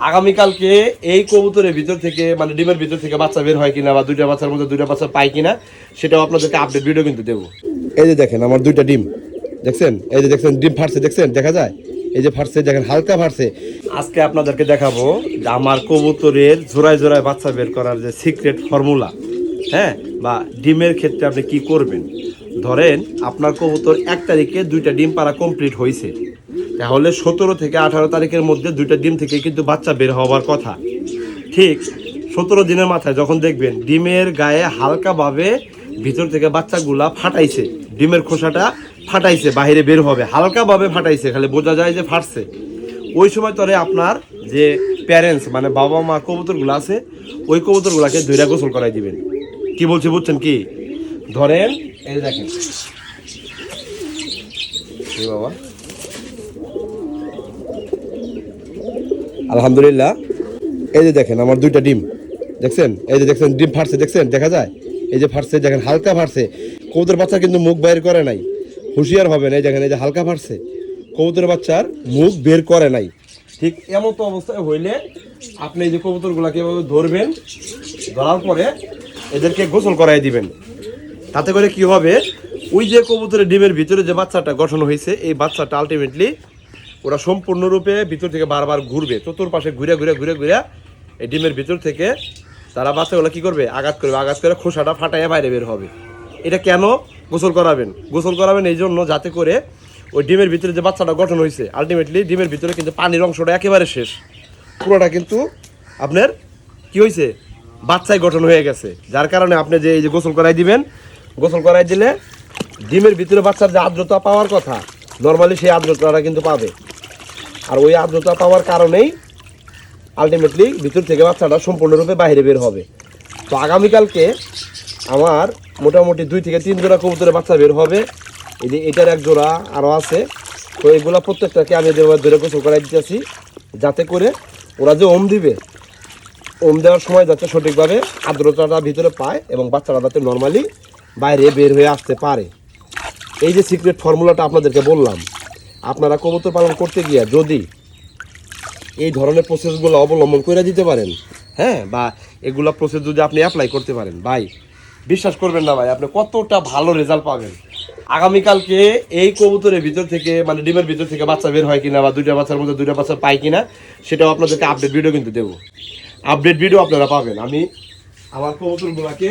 আগামীকালকে এই কবুতরের ভিতর থেকে মানে ডিমের ভিতর থেকে বাচ্চা বের হয় কিনা বা দুইটা বাচ্চার মধ্যে দুইটা বাচ্চা পাই কিনা সেটাও আপনাদেরকে আপডেট ভিডিও কিন্তু দেবো। এই যে দেখেন আমার দুইটা ডিম দেখছেন, এই যে দেখছেন ডিম ফাটছে, দেখছেন দেখা যায়, এই যে ফাটছে দেখেন, হালকা ফাটছে। আজকে আপনাদেরকে দেখাবো যে আমার কবুতরের জোড়ায় জোড়ায় বাচ্চা বের করার যে সিক্রেট ফর্মুলা, হ্যাঁ, বা ডিমের ক্ষেত্রে আপনি কি করবেন। ধরেন আপনার কবুতর 1 তারিখে 2টা ডিম পাড়া কমপ্লিট হয়েছে, তাহলে 17 থেকে 18 তারিখের মধ্যে 2টা ডিম থেকে কিন্তু বাচ্চা বের হওয়ার কথা। ঠিক 17 দিনের মাথায় যখন দেখবেন ডিমের গায়ে হালকাভাবে ভিতর থেকে বাচ্চাগুলা ফাটাইছে, ডিমের খোসাটা ফাটাইছে, বাইরে বের হবে, হালকাভাবে ফাটাইছে, খালি বোঝা যায় যে ফাটছে, ওই সময় তরে আপনার যে প্যারেন্টস মানে বাবা মা কবুতরগুলো আছে ওই কবুতরগুলাকে ধইরা গোসল করাই দিবেন। কি বলছি বুঝছেন কি? ধরেন এই দেখেন বাবা, আলহামদুলিল্লাহ, এই যে দেখেন আমার দুইটা ডিম দেখছেন, এই যে দেখছেন ডিম ফাটছে, দেখছেন দেখা যায়, এই যে ফাটছে দেখেন, হালকা ফাটছে। কবুতর বাচ্চা কিন্তু মুখ বের করে নাই, হুঁশিয়ার হবেন, এই দেখেন এই যে হালকা ফাটছে, কবুতর বাচ্চার মুখ বের করে নাই। ঠিক এমন তো অবস্থায় হইলে আপনি এই যে কবুতরগুলাকে এভাবে ধরবেন, ধরার পরে এদেরকে গোসল করাই দিবেন। তাতে করে কি হবে, ওই যে কবুতরের ডিমের ভিতরে যে বাচ্চাটা গঠন হয়েছে এই বাচ্চাটা আলটিমেটলি ওরা সম্পূর্ণরূপে ভিতর থেকে বারবার ঘুরবে, চতুর্পাশে ঘুরে ঘুরে ঘুরে ঘুরে এই ডিমের ভিতর থেকে তারা বাচ্চাগুলো কি করবে, আঘাত করবে, আঘাত করে খোসাটা ফাটাইয়া বাইরে বের হবে। এটা কেন গোসল করাবেন? গোসল করাবেন এই জন্য যাতে করে ওই ডিমের ভিতরে যে বাচ্চাটা গঠন হয়েছে আলটিমেটলি ডিমের ভিতরে কিন্তু পানির অংশটা একেবারে শেষ, পুরোটা কিন্তু আপনার কি হয়েছে, বাচ্চায় গঠন হয়ে গেছে। যার কারণে আপনি যে এই যে গোসল করাই দিবেন, গোসল করাই দিলে ডিমের ভিতরে বাচ্চার যে আর্দ্রতা পাওয়ার কথা নর্মালি সেই আর্দ্রতাটা কিন্তু পাবে, আর ওই আর্দ্রতা পাওয়ার কারণেই আলটিমেটলি ভিতর থেকে বাচ্চাটা সম্পূর্ণরূপে বাইরে বের হবে। তো আগামীকালকে আমার মোটামুটি 2 থেকে 3 জোড়া কবুতরের বাচ্চা বের হবে। এই যে এটার 1 জোড়া আরও আছে, তো এগুলো প্রত্যেকটাকে আমি ধরে গোসল করাই দিতেছি যাতে করে ওরা যে ওম দিবে, ওম দেওয়ার সময় যাতে সঠিকভাবে আর্দ্রতাটা ভিতরে পায় এবং বাচ্চারা যাতে নর্মালি বাইরে বের হয়ে আসতে পারে। এই যে সিক্রেট ফর্মুলাটা আপনাদেরকে বললাম, আপনারা কবুতর পালন করতে গিয়ে যদি এই ধরনের প্রসেসগুলো অবলম্বন করে দিতে পারেন, হ্যাঁ, বা এগুলো প্রসেস যদি আপনি অ্যাপ্লাই করতে পারেন, ভাই বিশ্বাস করবেন না ভাই, আপনি কতটা ভালো রেজাল্ট পাবেন। আগামীকালকে এই কবুতরের ভিতর থেকে মানে ডিমের ভিতর থেকে বাচ্চা বের হয় কিনা বা দুইটা বাচ্চার মধ্যে দুইটা বাচ্চা পাই কিনা সেটাও আপনাদেরকে আপডেট ভিডিও কিন্তু দেবো। আপডেট ভিডিও আপনারা পাবেন। আমি আমার কবুতরগুলোকে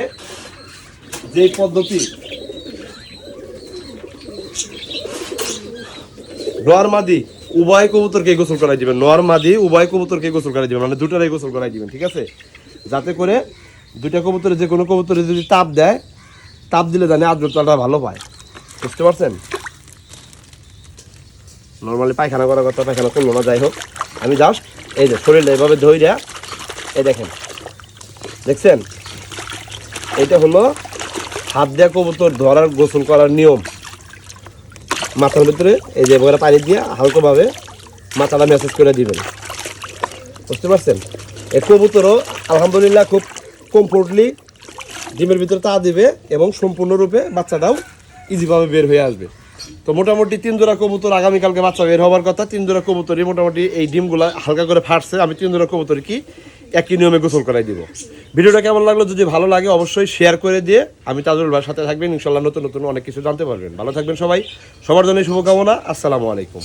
যে পদ্ধতি নরমাদি উভয় কবুতরকে গোসল করাই দিবেন, নরমাদি উভয় কবুতরকে গোসল করাই দিবেন, মানে দুটারাই গোসল করাই দিবেন, ঠিক আছে? যাতে করে দুইটা কবুতরে যে কোনো কবুতরে যদি তাপ দেয়, তাপ দিলে জানে আর্দ্রতাটা ভালো পায়, বুঝতে পারছেন? নর্মালি পায়খানা করার কথা, পায়খানা করলো না, যাই হোক আমি জাস্ট এই যে শরীরটা এইভাবে ধইরা, এই দেখেন দেখছেন, এটা হলো হাত দেওয়া কবুতর ধরার গোসল করার নিয়ম। মাথার ভিতরে এই যে এবারে পানি দিয়ে হালকাভাবে মাথাটা ম্যাসেজ করে দিবেন, বুঝতে পারছেন? এই কবুতরও আলহামদুলিল্লাহ খুব কমফোর্টলি ডিমের ভিতরে তা দিবে এবং সম্পূর্ণরূপে বাচ্চাটাও ইজিভাবে বের হয়ে আসবে। তো মোটামুটি 3 জোড়া কবুতর আগামীকালকে বাচ্চা বের হওয়ার কথা। 3 জোড়া কবুতরই মোটামুটি এই ডিমগুলো হালকা করে ফাটছে। আমি 3 জোড়া কবুতর কি একই নিয়মে গোসল করাই দিব। ভিডিওটা কেমন লাগলো? যদি ভালো লাগে অবশ্যই শেয়ার করে দিয়ে আমি তাজুল ভাইয়ের সাথে থাকবেন, ইনশাল্লাহ নতুন নতুন অনেক কিছু জানতে পারবেন। ভালো থাকবেন সবাই, সবার জন্য শুভকামনা। আসসালামু আলাইকুম।